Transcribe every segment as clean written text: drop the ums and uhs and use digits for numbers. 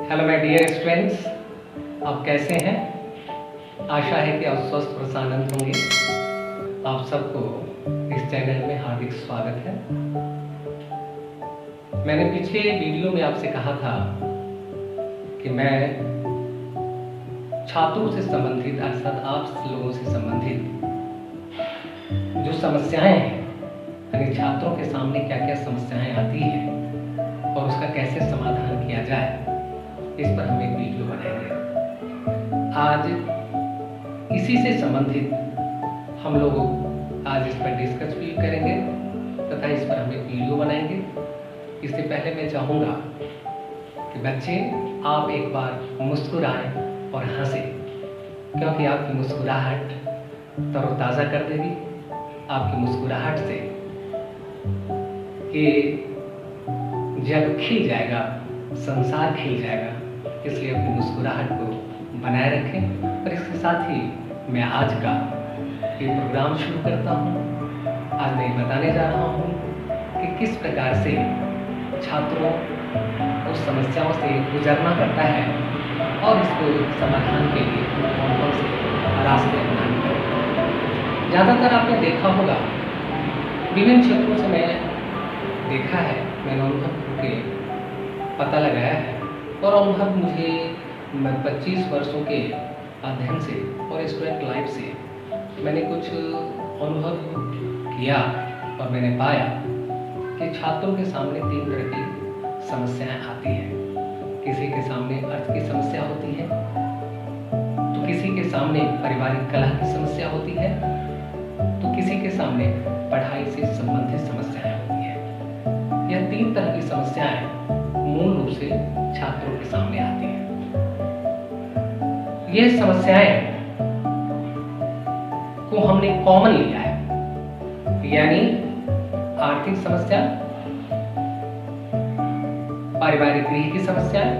Hello my dear students, आप कैसे हैं? आशा है कि आप स्वस्थ और आनंद होंगे। आप सबको इस चैनल में हार्दिक स्वागत है। मैंने पिछले वीडियो में आपसे कहा था कि मैं छात्रों से संबंधित अर्थात आप लोगों से संबंधित जो समस्याएं हैं, यानी छात्रों के सामने क्या क्या समस्याएं आती हैं और उसका कैसे समाधान किया जाए, इस पर हम एक वीडियो बनाएंगे। आज इसी से संबंधित हम लोग आज इस पर डिस्कस भी करेंगे तथा इस पर हम एक वीडियो बनाएंगे। इससे पहले मैं चाहूँगा कि बच्चे आप एक बार मुस्कुराएं और हंसें, क्योंकि आपकी मुस्कुराहट तरोताज़ा कर देगी। आपकी मुस्कुराहट से ये जग खिल जाएगा, संसार खिल जाएगा। इसलिए अपनी मुस्कुराहट को बनाए रखें। और इसके साथ ही मैं आज का ये प्रोग्राम शुरू करता हूँ। आज मैं बताने जा रहा हूँ कि किस प्रकार से छात्रों उस समस्याओं से गुजरना पड़ता है और इसको समाधान के लिए कौन-कौन से रास्ते अपनाने हैं। ज़्यादातर आपने देखा होगा, विभिन्न क्षेत्रों से मैं देखा है, मैंने अनुभव करके पता लगाया है और अनुभव मुझे 25 वर्षों के अध्ययन से और स्टूडेंट लाइफ से मैंने कुछ अनुभव किया और मैंने पाया कि छात्रों के सामने 3 तरह की समस्याएं आती हैं। किसी के सामने अर्थ की समस्या होती है, तो किसी के सामने पारिवारिक कलह की समस्या होती है, तो किसी के सामने पढ़ाई से संबंधित समस्याएं होती हैं। यह 3 तरह की समस्याएं मूल रूप से छात्रों के सामने आती हैं। ये समस्याएं को हमने कॉमन लिया है, यानी आर्थिक समस्या, पारिवारिक गृह की समस्याएं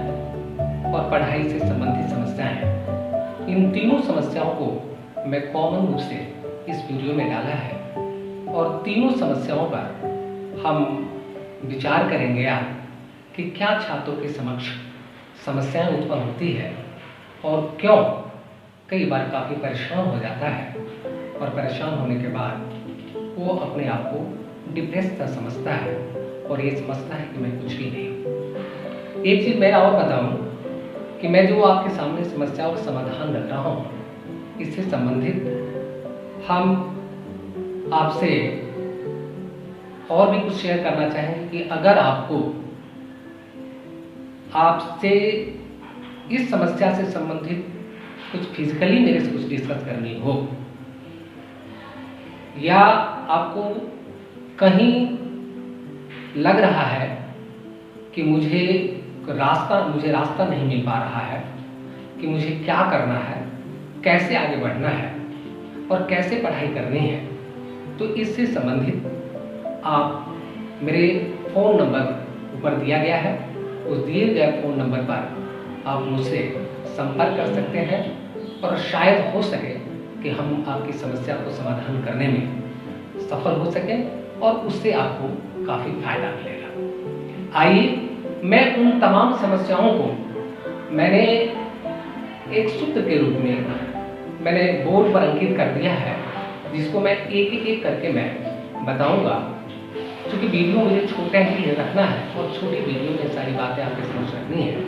और पढ़ाई से संबंधित समस्याएं। इन तीनों समस्याओं को मैं कॉमन रूप से इस वीडियो में डाला है और तीनों समस्याओं पर हम विचार करेंगे आज कि क्या छात्रों के समक्ष समस्याएं उत्पन्न होती है और क्यों कई बार काफ़ी परेशान हो जाता है और परेशान होने के बाद वो अपने आप को डिप्रेस सा समझता है और ये समझता है कि मैं कुछ भी नहीं हूँ। एक चीज़ मैं और बताऊँ कि मैं जो आपके सामने समस्याओं का समाधान रख रहा हूँ, इससे संबंधित हम आपसे और भी कुछ शेयर करना चाहेंगे कि अगर आपसे इस समस्या से संबंधित कुछ फिजिकली मेरे से कुछ डिस्कस करनी हो या आपको कहीं लग रहा है कि मुझे रास्ता नहीं मिल पा रहा है कि मुझे क्या करना है, कैसे आगे बढ़ना है और कैसे पढ़ाई करनी है, तो इससे संबंधित आप मेरे फ़ोन नंबर ऊपर दिया गया है, उस दिए गए फ़ोन नंबर पर आप मुझसे संपर्क कर सकते हैं और शायद हो सके कि हम आपकी समस्या को समाधान करने में सफल हो सकें और उससे आपको काफ़ी फायदा मिलेगा। आइए मैं उन तमाम समस्याओं को मैंने एक सूत्र के रूप में मैंने बोर्ड पर अंकित कर दिया है, जिसको मैं एक करके मैं बताऊंगा। क्योंकि वीडियो मुझे छोटा ही रखना है और छोटी वीडियो में सारी बातें आपके समझ रखनी है,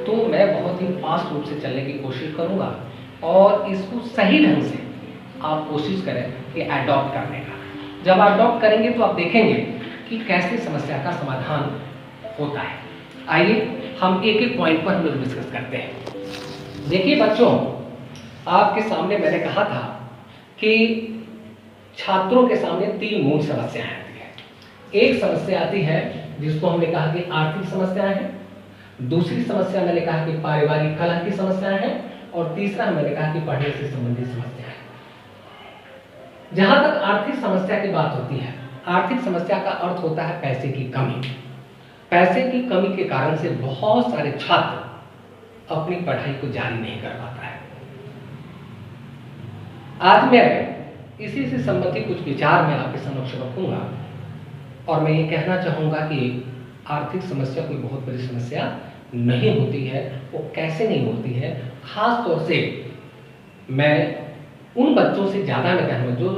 तो मैं बहुत ही फास्ट रूप से चलने की कोशिश करूंगा और इसको सही ढंग से आप कोशिश करें कि अडॉप्ट करने का। जब आप अडॉप्ट करेंगे तो आप देखेंगे कि कैसे समस्या का समाधान होता है। आइए हम एक पॉइंट पर हम लोग डिस्कस करते हैं। देखिए बच्चों, आपके सामने मैंने कहा था कि छात्रों के सामने 3 मूल समस्याएं आती है। एक समस्या आती है जिसको हमने कहा कि आर्थिक समस्याएं हैं, दूसरी समस्या मैंने कहा कि पारिवारिक कलह की समस्याएं हैं और तीसरा मैंने कहा कि पढ़ाई से संबंधित समस्याएं। जहां तक आर्थिक समस्या की बात होती है, आर्थिक समस्या का अर्थ होता है पैसे की कमी। पैसे की कमी के कारण से बहुत सारे छात्र अपनी पढ़ाई को जारी नहीं कर पाता है। आज मैं इसी से संबंधित कुछ विचार मैं आपके समक्ष रखूंगा और मैं ये कहना चाहूंगा कि आर्थिक समस्या कोई बहुत बड़ी समस्या नहीं होती है, वो कैसे नहीं होती है। ख़ास तौर से मैं उन बच्चों से ज़्यादा मैं कहूँगा जो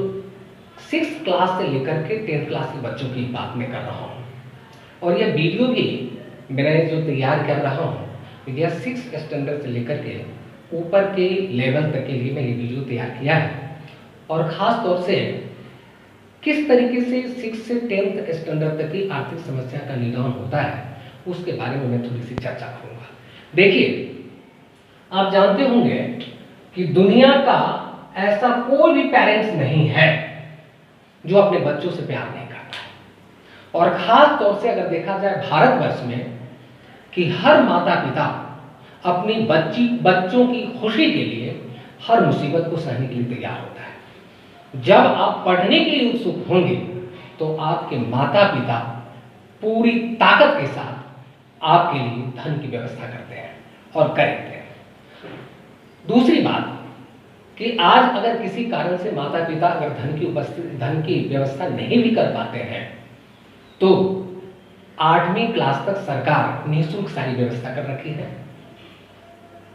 6th क्लास से लेकर के 10th क्लास के बच्चों की बात मैं कर रहा हूँ। और यह वीडियो भी मैंने जो तैयार कर रहा हूँ, यह 6th स्टैंडर्ड से लेकर के ऊपर के लेवल तक के लिए मैं ये वीडियो तैयार किया है। और ख़ास तौर से किस तरीके से 6th से 10th स्टैंडर्ड तक की आर्थिक समस्या का निदान होता है, उसके बारे में मैं थोड़ी सी चर्चा करूँगा। देखिए, आप जानते होंगे कि दुनिया का ऐसा कोई भी पेरेंट्स नहीं है जो अपने बच्चों से प्यार नहीं करता है। और ख़ास तौर से अगर देखा जाए भारतवर्ष में कि हर माता पिता अपनी बच्चों की खुशी के लिए हर मुसीबत को सहने के लिए तैयार होता है। जब आप पढ़ने के लिए उत्सुक होंगे तो आपके माता पिता पूरी ताकत के साथ आपके लिए धन की व्यवस्था करते हैं और करेंगे। दूसरी बात कि आज अगर किसी कारण से माता पिता अगर धन की व्यवस्था नहीं भी कर पाते हैं तो 8वीं क्लास तक सरकार निःशुल्क सारी व्यवस्था कर रखी है।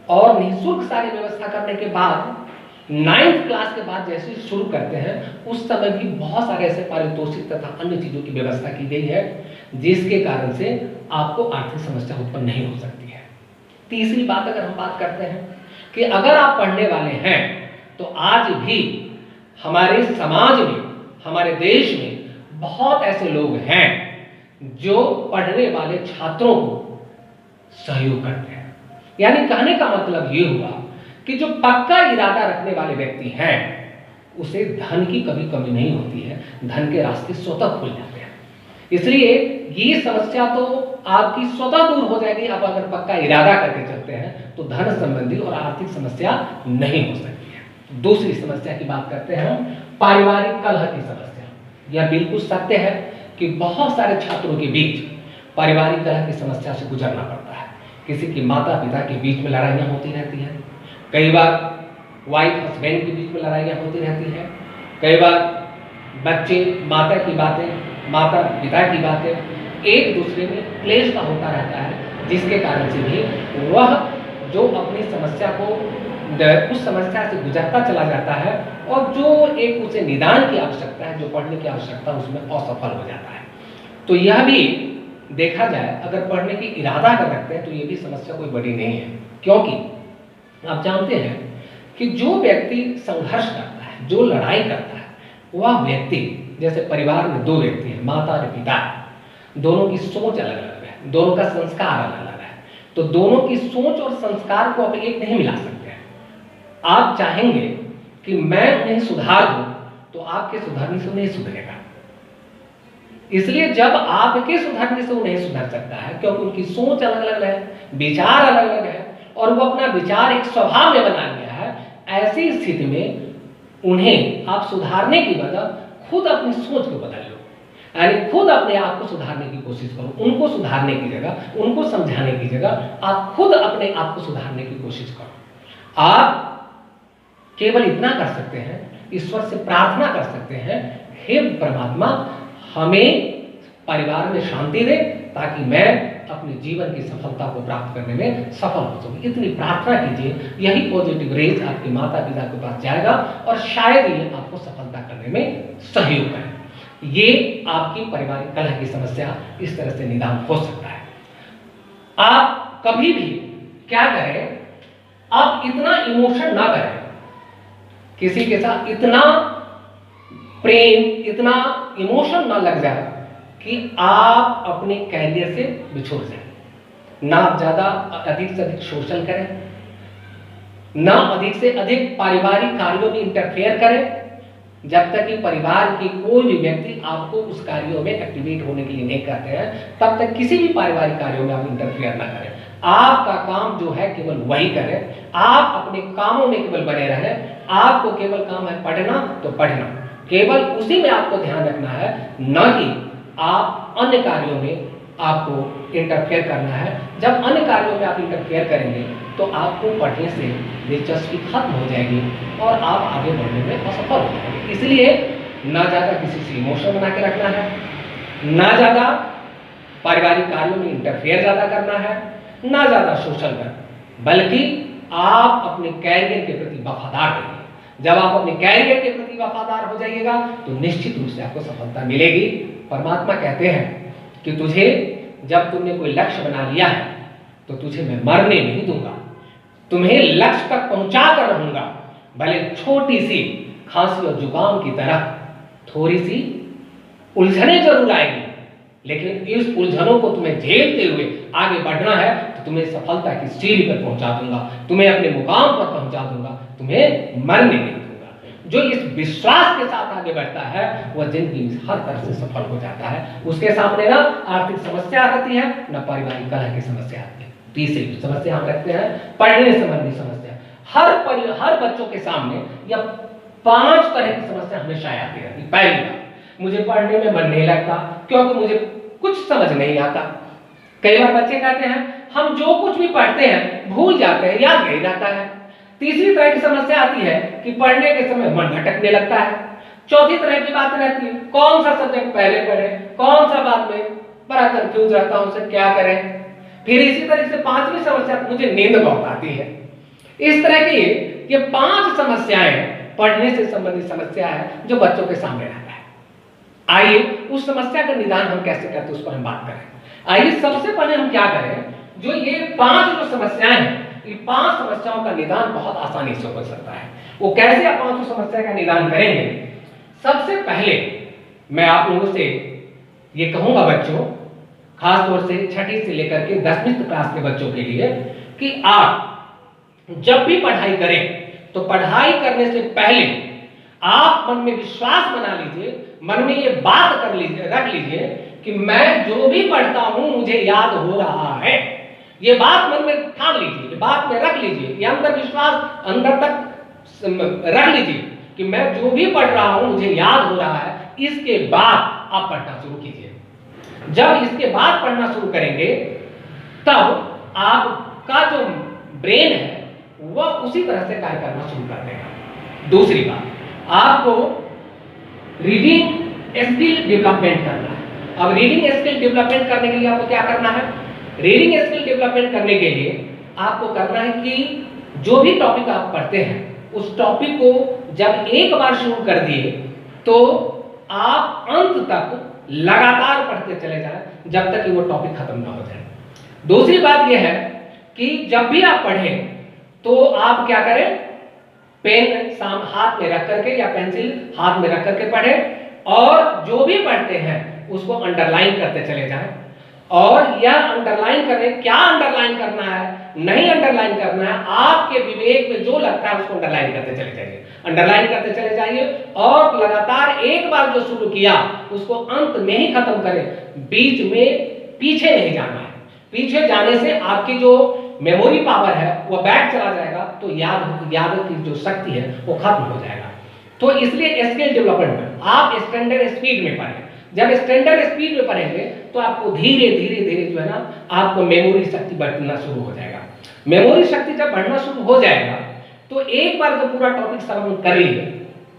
और निःशुल्क सारी व्यवस्था करने के बाद 9th क्लास के बाद जैसे शुरू करते हैं उस समय भी बहुत सारे ऐसे पारितोषिक तथा अन्य चीज़ों की व्यवस्था की गई है जिसके कारण से आपको आर्थिक समस्या उत्पन्न नहीं हो सकती है। तीसरी बात अगर हम बात करते हैं कि अगर आप पढ़ने वाले हैं तो आज भी हमारे समाज में, हमारे देश में बहुत ऐसे लोग हैं जो पढ़ने वाले छात्रों को सहयोग करते हैं। यानी कहने का मतलब ये हुआ कि जो पक्का इरादा रखने वाले व्यक्ति हैं उसे धन की कभी कमी नहीं होती है, धन के रास्ते स्वतः खुल जाते हैं। इसलिए ये समस्या तो आपकी स्वतः दूर हो जाएगी। आप अगर पक्का इरादा करके चलते हैं तो धन संबंधी और आर्थिक समस्या नहीं हो सकती है। दूसरी समस्या की बात करते हैं हम, पारिवारिक कलह की समस्या। यह बिल्कुल सत्य है कि बहुत सारे छात्रों के बीच पारिवारिक कलह की समस्या से गुजरना पड़ता है। किसी की माता पिता के बीच में लड़ाइयाँ होती रहती हैं, कई बार वाइफ हस्बैंड के बीच में लड़ाइयाँ होती रहती हैं, कई बार बच्चे माता की बातें, माता पिता की बातें एक दूसरे में क्लेश का होता रहता है, जिसके कारण से भी वह जो अपनी समस्या को उस समस्या से गुजरता चला जाता है और जो एक उसे निदान की आवश्यकता है, जो पढ़ने की आवश्यकता उसमें असफल हो जाता है। तो यह भी देखा जाए अगर पढ़ने की इरादा कर रखते हैं तो ये भी समस्या कोई बड़ी नहीं है, क्योंकि आप जानते हैं कि जो व्यक्ति संघर्ष करता है, जो लड़ाई करता है, वह व्यक्ति, जैसे परिवार में 2 व्यक्ति हैं, माता और पिता, दोनों की सोच अलग अलग है, दोनों का संस्कार अलग अलग है, तो दोनों की सोच और संस्कार को आप एक नहीं मिला सकते हैं। आप चाहेंगे कि मैं उन्हें सुधार दूं तो आपके सुधरने से उन्हें सुधरेगा। इसलिए जब आपके सुधरने से उन्हें सुधर सकता है क्योंकि उनकी सोच अलग अलग है, विचार अलग अलग है और वो अपना विचार एक स्वभाव में बना लिया है। ऐसी स्थिति में उन्हें आप सुधारने की बजाय खुद अपनी सोच को बदल लो, यानी खुद अपने आप को सुधारने की कोशिश करो। उनको सुधारने की जगह, उनको समझाने की जगह आप खुद अपने आप को सुधारने की कोशिश करो। आप केवल इतना कर सकते हैं, ईश्वर से प्रार्थना कर सकते हैं, हे परमात्मा हमें परिवार में शांति दे ताकि मैं अपने जीवन की सफलता को प्राप्त करने में सफल हो सकूं। इतनी प्रार्थना कीजिए, यही पॉजिटिव रेज आपके माता पिता के पास जाएगा और शायद ये आपको सफलता करने में सहयोग करे। ये आपकी पारिवारिक कलह की समस्या इस तरह से निदान हो सकता है। आप कभी भी क्या करें, आप इतना इमोशन ना करें, किसी के साथ इतना प्रेम, इतना इमोशन ना लग जाए कि आप अपने कैरियर से बिछुड़ जाए। ना आप ज़्यादा अधिक से अधिक शोषण करें, ना अधिक से अधिक पारिवारिक कार्यों में इंटरफेयर करें। जब तक कि परिवार के कोई भी व्यक्ति आपको उस कार्यों में एक्टिवेट होने के लिए नहीं कहते हैं, तब तक किसी भी पारिवारिक कार्यों में आप इंटरफेयर ना करें। आपका काम जो है केवल वही करें, आप अपने कामों में केवल बने रहें। आपको केवल काम है पढ़ना तो पढ़ना, केवल उसी में आपको ध्यान रखना है, न कि आप अन्य कार्यों में आपको इंटरफेयर करना है। जब अन्य कार्यों में आप इंटरफेयर करेंगे तो आपको पढ़ने से दिलचस्पी खत्म हो जाएगी और आप आगे बढ़ने में असफल हो जाएंगे। इसलिए ना ज़्यादा किसी से इमोशन बना के रखना है, ना ज़्यादा पारिवारिक कार्यों में इंटरफेयर ज़्यादा करना है, ना ज़्यादा शोषण कर, बल्कि आप अपने कैरियर के प्रति वफादार रहिए। जब आप अपने कैरियर के प्रति वफादार हो जाइएगा तो निश्चित रूप से आपको सफलता मिलेगी। परमात्मा कहते हैं कि तुझे जब तुमने कोई लक्ष्य बना लिया है तो तुझे मैं मरने नहीं दूंगा, तुम्हें लक्ष्य तक पहुंचा कर रहूंगा। भले छोटी सी खांसी और जुकाम की तरह थोड़ी सी उलझने जरूर आएगी, लेकिन इस उलझनों को तुम्हें झेलते हुए आगे बढ़ना है तो तुम्हें सफलता की सीढ़ी पर पहुंचा दूंगा, तुम्हें अपने मुकाम पर पहुंचा दूंगा, तुम्हें मरने नहीं दूंगा। जो इस विश्वास के साथ आगे बढ़ता है वह जिंदगी में हर तरह से सफल हो जाता है। उसके सामने ना आर्थिक समस्या आती है, ना पारिवारिक कलह की समस्या आती है। तीसरी समस्या हम रखते हैं पढ़ने संबंधी समस्या। हर बच्चों के सामने या 5 तरह की समस्या हमेशा आती रहती है। पहली बात, मुझे पढ़ने में मन नहीं लगता क्योंकि मुझे कुछ समझ नहीं आता। कई बार बच्चे कहते हैं हम जो कुछ भी पढ़ते हैं भूल जाते हैं, याद नहीं रहता है। तीसरी तरह की समस्या आती है कि पढ़ने के समय मन भटकने लगता है। चौथी तरह की बात रहती है कौन सा सब्जेक्ट पहले पढ़े, कौन सा बाद में, बड़ा कंफ्यूज रहता हूं उसे क्या करें। फिर इसी तरह से 5वीं समस्या, मुझे नींद बहुत आती है। इस तरह की ये 5 समस्याएं पढ़ने से संबंधित समस्या है जो बच्चों के सामने रहता है। आइए उस समस्या का निदान हम कैसे करते हैं उस पर हम बात करें। आइए सबसे पहले हम क्या करें, जो ये 5 जो समस्याएं हैं, इन 5 समस्याओं का निदान बहुत आसानी से हो सकता है। वो कैसे आप 5 समस्या का निदान करेंगे? सबसे पहले मैं आप लोगों से ये कहूंगा बच्चों, खास तौर से 6ठी से लेकर के 10वीं क्लास के बच्चों के लिए, कि आप जब भी पढ़ाई करें तो पढ़ाई करने से पहले आप मन में विश्वास बना लीजिए, मन में ये बात कर लीजिए, रख लीजिए कि मैं जो भी पढ़ता हूं मुझे याद हो रहा है। ये बात मन में ठान लीजिए, ये बात में रख लीजिए, ये अंदर विश्वास अंदर तक रख लीजिए कि मैं जो भी पढ़ रहा हूं मुझे याद हो रहा है। इसके बाद आप पढ़ना शुरू कीजिए। जब इसके बाद पढ़ना शुरू करेंगे तब आपका जो ब्रेन है वह उसी तरह से कार्य करना शुरू कर देगा। दूसरी बात, आपको रीडिंग स्किल डेवलपमेंट करना है। अब रीडिंग स्किल डेवलपमेंट करने के लिए आपको क्या करना है? रीडिंग स्किल डेवलपमेंट करने के लिए आपको करना है कि जो भी टॉपिक आप पढ़ते हैं उस टॉपिक को जब एक बार शुरू कर दिए तो आप अंत तक लगातार पढ़ते चले जाएं जब तक कि वो टॉपिक खत्म ना हो जाए। दूसरी बात यह है कि जब भी आप पढ़ें तो आप क्या करें, पेन हाथ में रख करके या पेंसिल हाथ में रख करके पढ़ें और जो भी पढ़ते हैं उसको अंडरलाइन करते चले जाएं। और यह अंडरलाइन करें, क्या अंडरलाइन करना है, नहीं अंडरलाइन करना है, आपके विवेक में जो लगता है उसको अंडरलाइन करते चले जाइए, अंडरलाइन करते चले जाइए और लगातार एक बार जो शुरू किया उसको अंत में ही खत्म करें, बीच में पीछे नहीं जाना है। पीछे जाने से आपकी जो मेमोरी पावर है वो बैक चला जाएगा तो याद की जो शक्ति है वो खत्म हो जाएगा। तो इसलिए स्किल डेवलपमेंट में आप स्टैंडर्ड स्पीड में पढ़ें। जब स्टैंडर्ड स्पीड में पढ़ेंगे तो आपको धीरे धीरे जो है ना आपको मेमोरी शक्ति बढ़ना शुरू हो जाएगा। मेमोरी शक्ति जब बढ़ना शुरू हो जाएगा तो एक बार जब पूरा टॉपिक समझ कर लिए,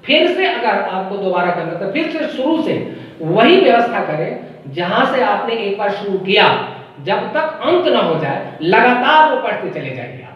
फिर से अगर आपको दोबारा करना तो फिर से शुरू से वही व्यवस्था करें जहां से आपने एक बार शुरू किया, जब तक अंत ना हो जाए लगातार वो पढ़ते चले जाइए आप,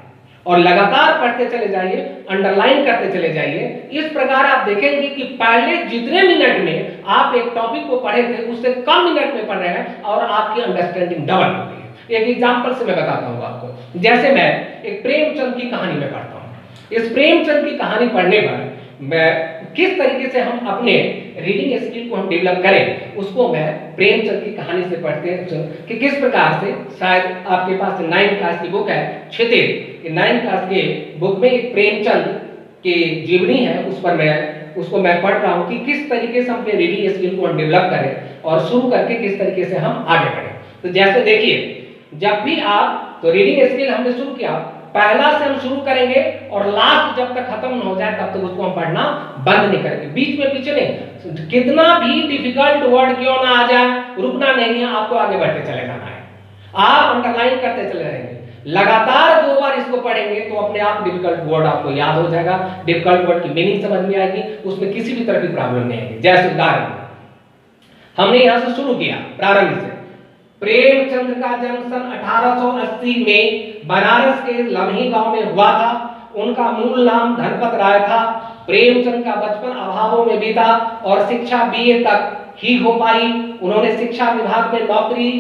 और लगातार पढ़ते चले जाइए, अंडरलाइन करते चले जाइए। इस प्रकार आप देखेंगे कि पहले जितने मिनट में आप एक टॉपिक को पढ़े थे उससे कम मिनट में पढ़ रहे हैं और आपकी अंडरस्टैंडिंग डबल हो गई है। एक एग्जांपल से मैं बताता हूँ आपको। जैसे मैं एक प्रेमचंद की कहानी में पढ़ता हूँ, इस प्रेमचंद की कहानी पढ़ने पर मैं किस तरीके से हम अपने रीडिंग स्किल को हम डेवलप करें उसको मैं प्रेमचंद की कहानी से पढ़ते हैं कि किस प्रकार से, शायद आपके पास 9th क्लास की बुक है क्षितिज, 9th क्लास के बुक में एक प्रेमचंद की जीवनी है, उस पर उसको मैं पढ़ रहा हूँ कि किस तरीके से हम अपने रीडिंग स्किल को हम डेवलप करें और शुरू करके किस तरीके से हम आगे बढ़ें। तो जैसे देखिए, जब भी आप तो रीडिंग स्किल हमने शुरू किया, पहला से हम शुरू करेंगे और लास्ट जब तक खत्म न हो जाए तब तक उसको हम पढ़ना बंद नहीं करेंगे, बीच में पीछे नहीं। कितना भी डिफिकल्ट वर्ड क्यों ना आ जाए, रुकना नहीं है, आपको आगे बढ़ते चले जाना है। आप अंडरलाइन करते चले जाएंगे, लगातार 2 बार इसको पढ़ेंगे तो अपने आप डिफिकल्ट वर्ड आपको याद हो जाएगा, डिफिकल्ट वर्ड की मीनिंग समझ में आएगी, उसमें किसी भी तरह की प्रॉब्लम नहीं आएगी। जैसे उदाहरण हमने यहां से शुरू किया प्रारंभ से, प्रेमचंद का जन्म सन 1880 में बनारस के लम्ही गांव में हुआ था। उनका मूल नाम धनपत राय था। प्रेमचंद का बचपन अभावों में बीता और शिक्षा बीए तक ही हो पाई। उन्होंने शिक्षा विभाग में नौकरी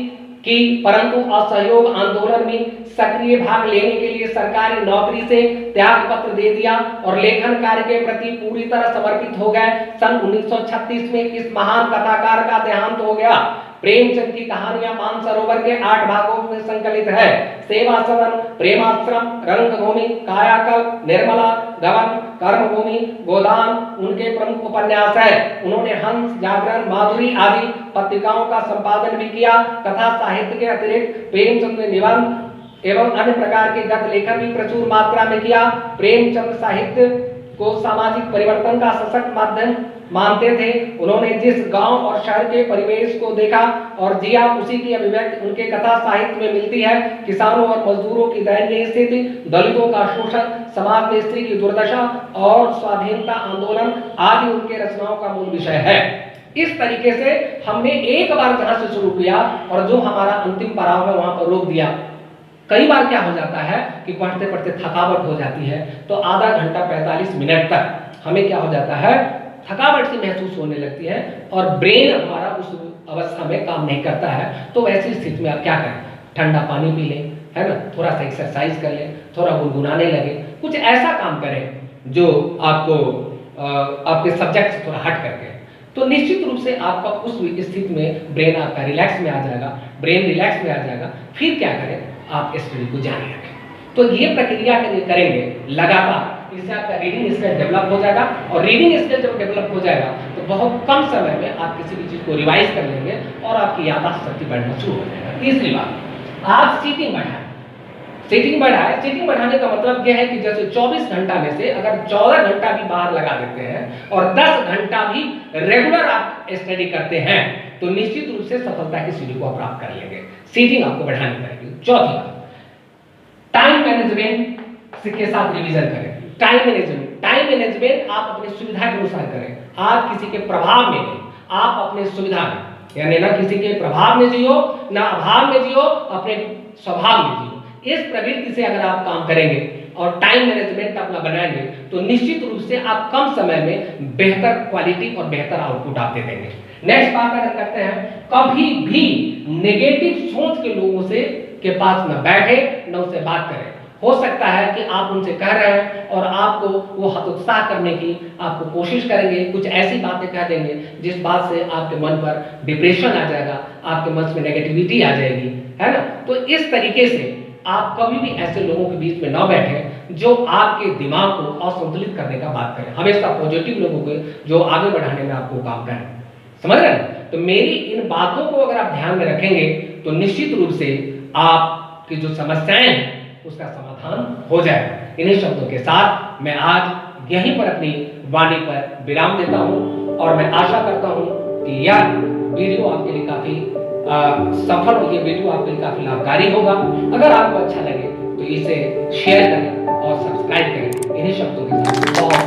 की, परंतु असहयोग आंदोलन में सक्रिय भाग लेने के लिए सरकारी नौकरी से त्याग पत्र दे दिया और लेखन कार्य के प्रति पूरी तरह समर्पित हो गए। सन 1936 में इस महान कथाकार का देहांत हो गया। प्रेमचंद की कहानियां मानसरोवर के 8 भागों में संकलित है। सेवा सदन, प्रेमाश्रम, रंगभूमि, कायाकल्प, निर्मला, गबन, कर्मभूमि, गोदान उनके प्रमुख उपन्यास है। उन्होंने हंस, जागरण, माधुरी आदि पत्रिकाओं का संपादन भी किया। कथा साहित्य के अतिरिक्त प्रेमचंद ने निबंध एवं अन्य प्रकार के गद्य लेखन भी प्रचुर मात्रा में किया। प्रेमचंद साहित्य को सामाजिक परिवर्तन का सशक्त माध्यम मानते थे। उन्होंने जिस गांव और शहर के परिवेश को देखा और जिया, उसी की अभिव्यक्ति उनके कथा साहित्य में मिलती है। किसानों और मजदूरों की दयनीय स्थिति, दलितों का शोषण, समाज में स्त्री की दुर्दशा और स्वाधीनता आंदोलन आदि उनके रचनाओं का मूल विषय है। इस तरीके से हमने एक बार जहां से शुरू किया और जो हमारा अंतिम पड़ाव है वहां पर रोक दिया। कई बार क्या हो जाता है कि पढ़ते पढ़ते थकावट हो जाती है, तो आधा घंटा 45 मिनट तक हमें क्या हो जाता है, थकावट सी महसूस होने लगती है और ब्रेन हमारा उस अवस्था में काम नहीं करता है। तो ऐसी स्थिति में आप क्या करें, ठंडा पानी पी लें, है ना, थोड़ा सा एक्सरसाइज कर लें, थोड़ा गुनगुनाने लगे, कुछ ऐसा काम करें जो आपको आपके सब्जेक्ट से थोड़ा हट करके, तो निश्चित रूप से आपका उस स्थिति में ब्रेन आपका रिलैक्स में आ जाएगा। ब्रेन रिलैक्स में आ जाएगा। फिर क्या करें, आप स्टडी को जारी रखें। तो ये प्रक्रिया करेंगे लगातार, इससे आपका रीडिंग स्किल डेवलप हो जाएगा और रीडिंग स्किल जब डेवलप हो जाएगा तो बहुत कम समय में आप किसी भी चीज को रिवाइज कर लेंगे और आपकी याददाश्त शक्ति बढ़ना शुरू हो जाएगा। तीसरी बात, आप सीटिंग बढ़ाएं। सीटिंग बढ़ाएं, सीटिंग बढ़ाने का मतलब यह है कि जैसे 24 घंटा में से अगर 14 घंटा भी बाहर लगा देते हैं और 10 घंटा भी रेगुलर आप स्टडी करते हैं तो निश्चित रूप से सफलता की सीढ़ी को आप प्राप्त कर लेंगे। सीटिंग आपको बढ़ानी पड़ेगी। चौथी बात, टाइम मैनेजमेंट के साथ रिवीजन करें। टाइम मैनेजमेंट आप अपनी सुविधा के अनुसार करें। आप किसी के प्रभाव में नहीं, आप अपने सुविधा में, यानी ना किसी के प्रभाव में जियो ना अभाव में जियो, अपने स्वभाव में जियो। इस प्रवृत्ति से अगर आप काम करेंगे और टाइम मैनेजमेंट अपना बनाएंगे तो निश्चित रूप से आप कम समय में बेहतर क्वालिटी और बेहतर आउटपुट आप दे देंगे। नेक्स्ट बात अगर करते हैं, कभी भी नेगेटिव सोच के लोगों से के पास न बैठे न उससे बात करें। हो सकता है कि आप उनसे कह रहे हैं और आपको वो हतोत्साह करने की आपको कोशिश करेंगे, कुछ ऐसी बातें कह देंगे जिस बात से आपके मन पर डिप्रेशन आ जाएगा, आपके मन में नेगेटिविटी आ जाएगी, है ना। तो इस तरीके से आप कभी भी ऐसे लोगों के बीच में न बैठे जो आपके दिमाग को असंतुलित करने का बात करें। हमेशा पॉजिटिव लोगों को जो आगे बढ़ाने में आपको काम करें। समझ रहे हैं? तो मेरी इन बातों को अगर आप ध्यान में रखेंगे तो निश्चित रूप से आपकी जो समस्याएं हैं उसका समाधान हो जाएगा। इन्हीं शब्दों के साथ मैं आज यहीं पर अपनी वाणी पर विराम देता हूं और मैं आशा करता हूं कि यह वीडियो आपके लिए काफी सफल हो, ये वीडियो आपके लिए काफी लाभकारी होगा। अगर आपको अच्छा लगे तो इसे शेयर करें और सब्सक्राइब करें। इन्हीं शब्दों के साथ